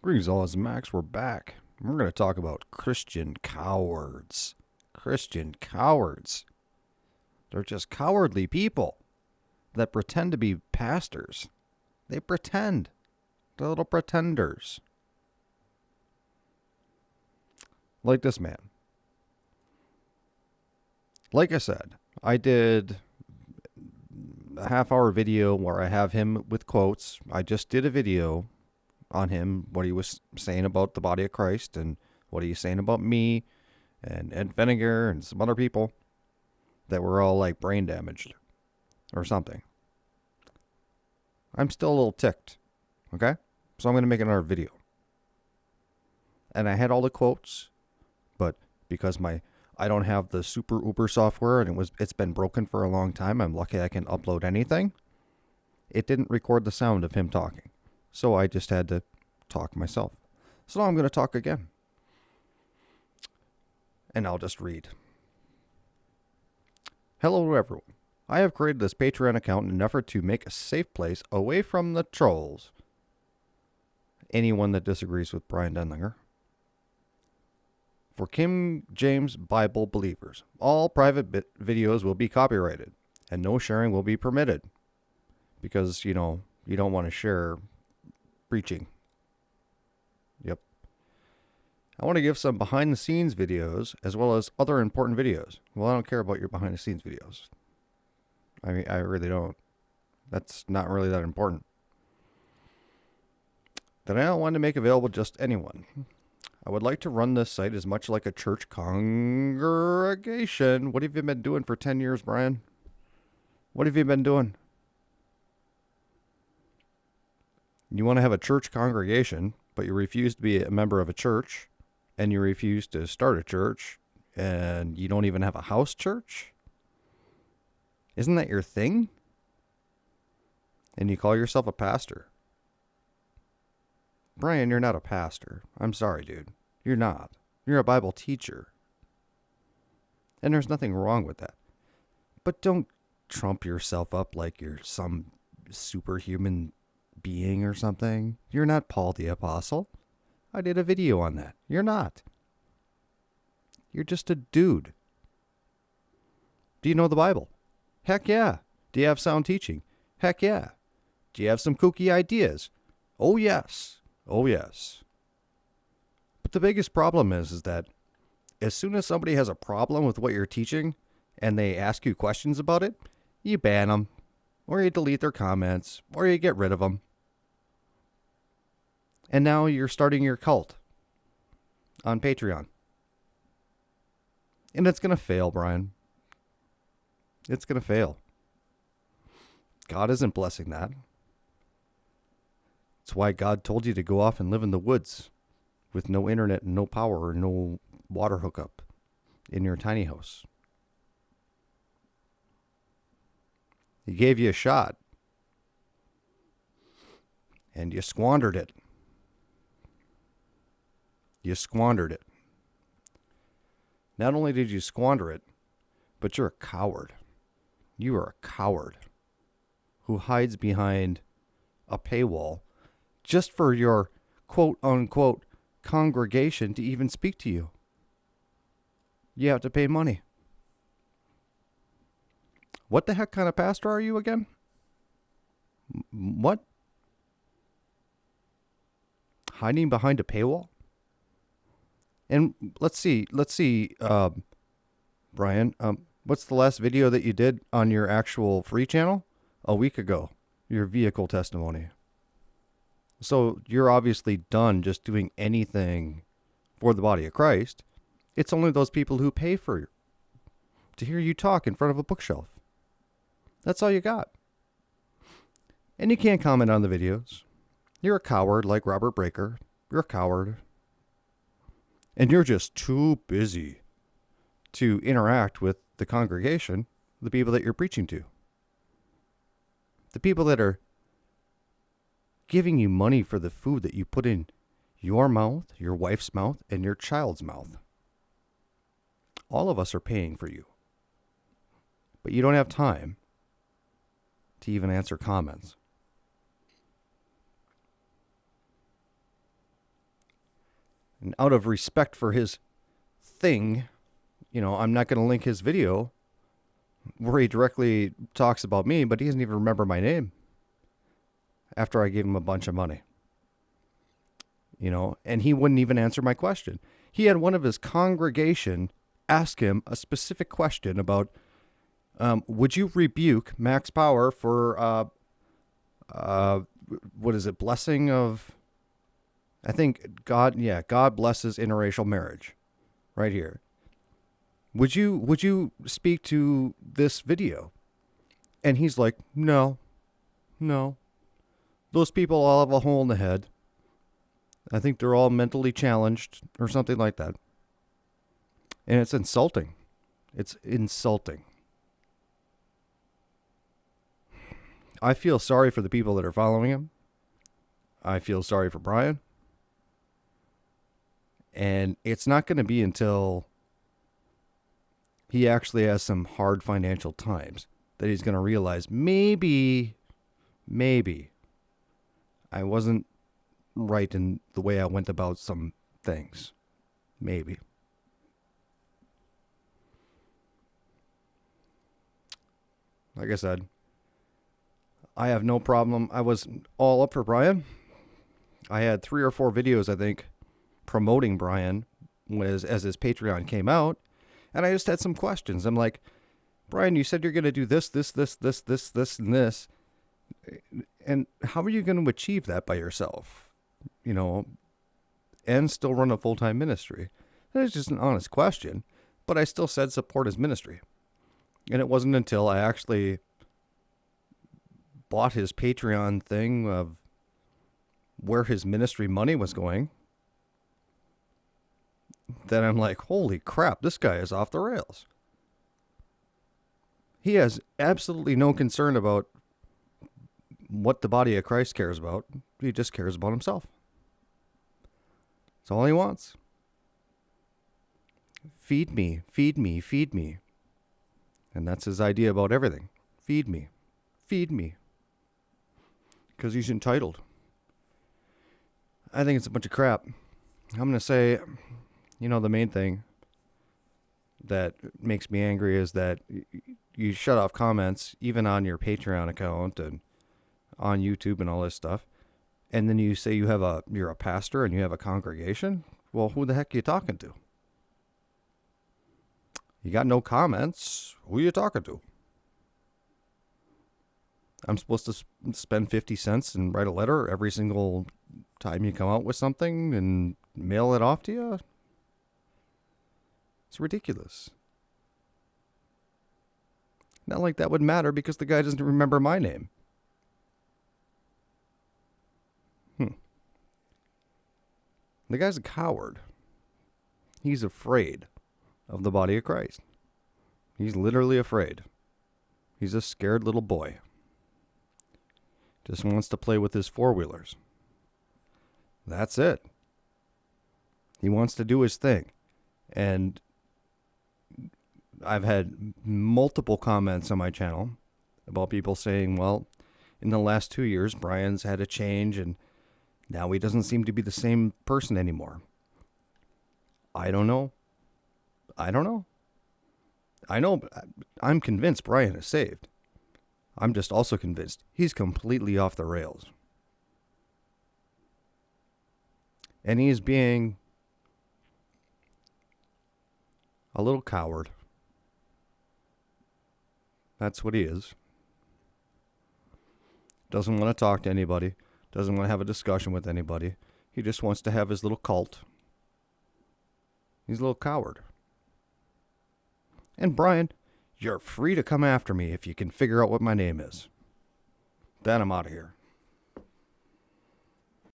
Greetings, all. It's Max. We're back. We're going to talk about Christian cowards. Christian cowards. They're just cowardly people that pretend to be pastors. They pretend. They're little pretenders. Like this man. Like I said, I did a half-hour video where I have him with quotes. I just did a video on him, what he was saying about the body of Christ and what he's saying about me and Ed Denlinger and some other people that were all like brain damaged or something. I'm still a little ticked, okay? So I'm going to make another video. And I had all the quotes, but because I don't have the super Uber software and it's been broken for a long time, I'm lucky I can upload anything. It didn't record the sound of him talking. So I just had to talk myself. So now I'm going to talk again. And I'll just read. Hello to everyone. I have created this Patreon account in an effort to make a safe place away from the trolls. Anyone that disagrees with Bryan Denlinger. For King James Bible believers, all private videos will be copyrighted and no sharing will be permitted. Because, you don't want to share preaching. Yep. I want to give some behind the scenes videos as well as other important videos. Well, I don't care about your behind the scenes videos. I mean, I really don't. That's not really that important. That I don't want to make available just anyone. I would like to run this site as much like a church congregation. What have you been doing for 10 years, Bryan? What have you been doing? You want to have a church congregation, but you refuse to be a member of a church, and you refuse to start a church, and you don't even have a house church? Isn't that your thing? And you call yourself a pastor? Bryan, you're not a pastor. I'm sorry, dude. You're not. You're a Bible teacher. And there's nothing wrong with that. But don't trump yourself up like you're some superhuman being or something. You're not Paul the Apostle. I did a video on that. You're not. You're just a dude. Do you know the Bible? Heck yeah. Do you have sound teaching? Heck yeah. Do you have some kooky ideas? Oh yes. Oh yes. But the biggest problem is that as soon as somebody has a problem with what you're teaching and they ask you questions about it, you ban them, or you delete their comments, or you get rid of them. And now you're starting your cult on Patreon. And it's going to fail, Bryan. It's going to fail. God isn't blessing that. It's why God told you to go off and live in the woods with no internet and no power and no water hookup in your tiny house. He gave you a shot. And you squandered it. You squandered it. Not only did you squander it, but you're a coward. You are a coward who hides behind a paywall just for your quote-unquote congregation to even speak to you. You have to pay money. What the heck kind of pastor are you again? What? Hiding behind a paywall? And let's see, Bryan, what's the last video that you did on your actual free channel? A week ago, your vehicle testimony. So you're obviously done just doing anything for the body of Christ. It's only those people who pay for to hear you talk in front of a bookshelf. That's all you got. And you can't comment on the videos. You're a coward like Robert Breaker. You're a coward. And you're just too busy to interact with the congregation, the people that you're preaching to. The people that are giving you money for the food that you put in your mouth, your wife's mouth, and your child's mouth. All of us are paying for you. But you don't have time to even answer comments. And out of respect for his thing, I'm not going to link his video where he directly talks about me, but he doesn't even remember my name after I gave him a bunch of money. And he wouldn't even answer my question. He had one of his congregation ask him a specific question about, would you rebuke Max Bauer for, what is it, blessing of, I think God blesses interracial marriage right here. Would you speak to this video? And he's like, no. Those people all have a hole in the head. I think they're all mentally challenged or something like that. And it's insulting. It's insulting. I feel sorry for the people that are following him. I feel sorry for Bryan. And it's not going to be until he actually has some hard financial times that he's going to realize maybe I wasn't right in the way I went about some things. Maybe. Like I said, I have no problem. I was all up for Bryan. I had 3 or 4 videos, I think, promoting Bryan as his Patreon came out. And I just had some questions. I'm like, Bryan, you said you're going to do this, and this. And how are you going to achieve that by yourself? And still run a full-time ministry? That is just an honest question. But I still said support his ministry. And it wasn't until I actually bought his Patreon thing of where his ministry money was going that I'm like, holy crap, this guy is off the rails. He has absolutely no concern about what the body of Christ cares about. He just cares about himself. That's all he wants. Feed me, feed me, feed me. And that's his idea about everything. Feed me. Feed me. Because he's entitled. I think it's a bunch of crap. I'm going to say, the main thing that makes me angry is that you shut off comments, even on your Patreon account and on YouTube and all this stuff. And then you say you're a pastor and you have a congregation. Well, who the heck are you talking to? You got no comments. Who are you talking to? I'm supposed to spend 50 cents and write a letter every single time you come out with something and mail it off to you? It's ridiculous. Not like that would matter because the guy doesn't remember my name. The guy's a coward. He's afraid of the body of Christ. He's literally afraid. He's a scared little boy. Just wants to play with his four-wheelers. That's it. He wants to do his thing. And I've had multiple comments on my channel about people saying, well, in the last 2 years, Bryan's had a change and now he doesn't seem to be the same person anymore. I don't know. I know I'm convinced Bryan is saved. I'm just also convinced he's completely off the rails. And he's being a little coward. That's what he is. Doesn't want to talk to anybody. Doesn't want to have a discussion with anybody. He just wants to have his little cult. He's a little coward. And Bryan, you're free to come after me if you can figure out what my name is. Then I'm out of here.